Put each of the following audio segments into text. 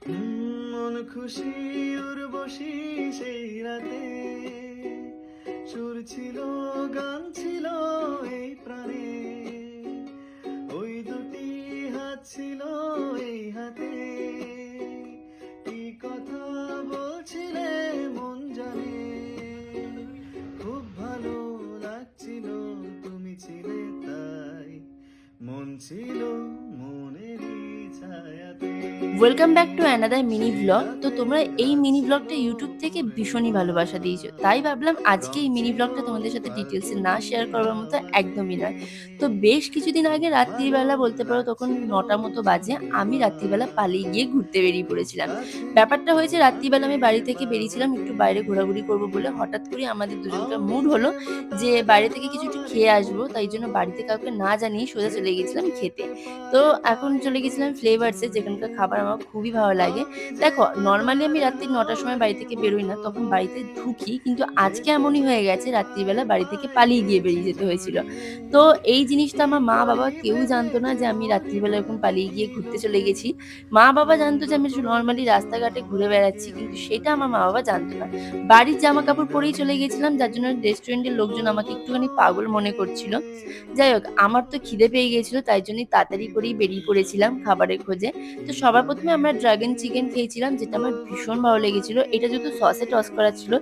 মন খুশি উর্বশী সেই রাতে, সুর ছিল গান ছিল এই প্রাণে, ওই দুটি হাত ছিল এই হাতে, কি কথা বলছিলে মন জানে, খুব ভালো লাগছিল তুমি ছিলে তাই, মন ছিল মনেরই ছায়াতে। Welcome back to another mini vlog. তো তোমরা এই মিনি ভ্লগটা ইউটিউব থেকে ভীষণই ভালোবাসা দিয়েছো, তাই ভাবলাম আজকে এই মিনি ভ্লগটা তোমাদের সাথে ডিটেলসে না শেয়ার করার মতো একদমই নয়। তো বেশ কিছুদিন আগে রাত্রিবেলা বলতে পারো তখন 9টা মতো বাজে, আমি রাত্রিবেলা পালিয়ে গিয়ে ঘুরতে বেরিয়ে পড়েছিলাম। ব্যাপারটা হয়েছে রাত্রিবেলা আমি বাড়ি থেকে বেরিয়েছিলাম একটু বাইরে ঘোরাঘুরি করবো বলে, হঠাৎ করে আমাদের দুজনকার মুড হলো যে বাইরে থেকে কিছু একটু খেয়ে আসবো, তাই জন্য বাড়িতে কাউকে না জানিয়ে সোজা চলে গেছিলাম খেতে। তো এখন চলে গেছিলাম ফ্লেভারসে, যেখানকার খাবার আমার খুবই ভালো লাগে। দেখো, নর্মালি আমি রাত্রি 9টার সময় বাড়ি থেকে বেরোই না, তখন বাড়িতে ঢুকি, কিন্তু আজকে এমনই হয়ে গেছে রাত্রিবেলা বাড়ি থেকে পালিয়ে গিয়ে বেরিয়ে যেতে হয়েছিল। তো এই জিনিসটা আমার মা বাবা কেউ জানতো না যে আমি রাত্রিবেলা এরকম পালিয়ে গিয়ে ঘুরতে চলে গেছি। মা বাবা জানতো যে আমি নর্মালি রাস্তাঘাটে ঘুরে বেড়াচ্ছি, কিন্তু সেটা আমার মা বাবা জানতো না। বাড়ির জামা কাপড় পরেই চলে গেছিলাম, যার জন্য রেস্টুরেন্টের লোকজন আমাকে একটুখানি পাগল মনে করছিল। যাই হোক, আমার তো খিদে পেয়ে গিয়েছিল, তাই জন্যই তাড়াতাড়ি করেই বেরিয়ে পড়েছিলাম খাবারের খোঁজে। তো সবার প্রথমে আমরা ড্রাগন চিকেন খেয়েছিলাম, যেটা আমার ভীষণ ভালো লেগেছিল। এটা যেহেতু সসে টস করা ছিল,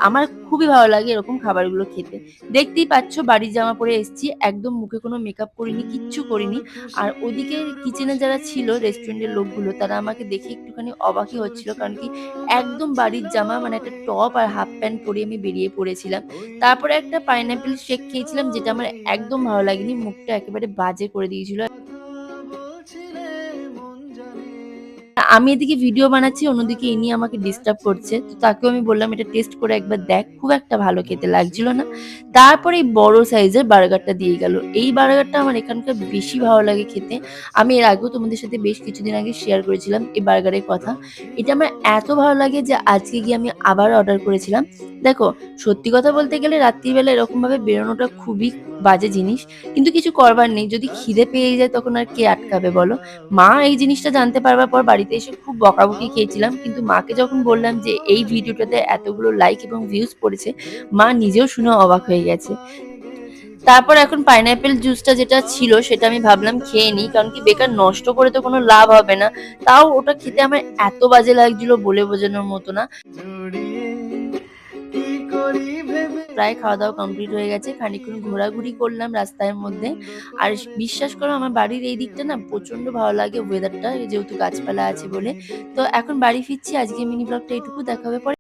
আমার খুবই ভালো লাগে এরকম খাবারগুলো খেতে। দেখতেই পাচ্ছ বাড়ির জামা পরে এসেছি, একদম মুখে কোনো মেকআপ করিনি, কিচ্ছু করিনি। আর ওদিকে কিচেনে যারা ছিল রেস্টুরেন্টের লোকগুলো, তারা আমাকে দেখে একটুখানি অবাকই হচ্ছিল, কারণ কি একদম বাড়ির জামা, মানে একটা টপ আর হাফ প্যান্ট পরে আমি বেরিয়ে পড়েছিলাম। তারপরে একটা পাইনাপেল শেক খেয়েছিলাম, যেটা আমার একদম ভালো লাগেনি, মুখটা একেবারে বাজে করে দিয়েছিল। আমি এদিকে ভিডিও বানাচ্ছি, অন্যদিকে ইনি আমাকে ডিস্টার্ব করছে। তো তাকেও আমি বললাম এটা টেস্ট করে একবার দেখ, খুব একটা ভালো খেতে লাগছিল না। তারপরে এই বড় সাইজের বার্গারটা দিয়ে গেল। এই বার্গারটা আমার এখানকার বেশি ভালো লাগে খেতে। আমি এর আগেও তোমাদের সাথে বেশ কিছুদিন আগে শেয়ার করেছিলাম এই বার্গারের কথা। এটা আমার এত ভালো লাগে যে আজকে গিয়ে আমি আবার অর্ডার করেছিলাম। দেখো, সত্যি কথা বলতে গেলে রাত্রিবেলা এরকম ভাবে বেরোনোটা খুবই বাজে জিনিস, কিন্তু কিছু করবার নেই। যদি খিদে পেয়ে যায় তখন আর কে আটকাবে বলো। মা এই জিনিসটা জানতে পারবার পর বাড়িতে এসে খুব বকাবকি খেয়েছিলাম, কিন্তু মাকে যখন বললাম যে এই ভিডিওটাতে এতগুলো লাইক এবং ভিউজ পড়েছে, মা নিজেও শুনে অবাক হয়ে গেছে। তারপর এখন পাইনাপেল জুসটা যেটা ছিল সেটা আমি ভাবলাম খেয়ে নিই, কারণ কি বেকার নষ্ট করে তো কোনো লাভ হবে না। তাও ওটা খেতে আমার এত বাজে লাগছিল বলে বোঝানোর মতো না। প্রায় খাওয়া দাওয়া কমপ্লিট হয়ে গেছে, খানিকক্ষণ ঘোরাঘুরি করলাম রাস্তার মধ্যে। আর বিশ্বাস করো, আমার বাড়ির এই দিকটা না প্রচন্ড ভালো লাগে ওয়েদারটা, যেহেতু গাছপালা আছে বলে। তো এখন বাড়ি ফিরছি, আজকে মিনি ব্লগটা এটুকু, দেখা হবে পরে।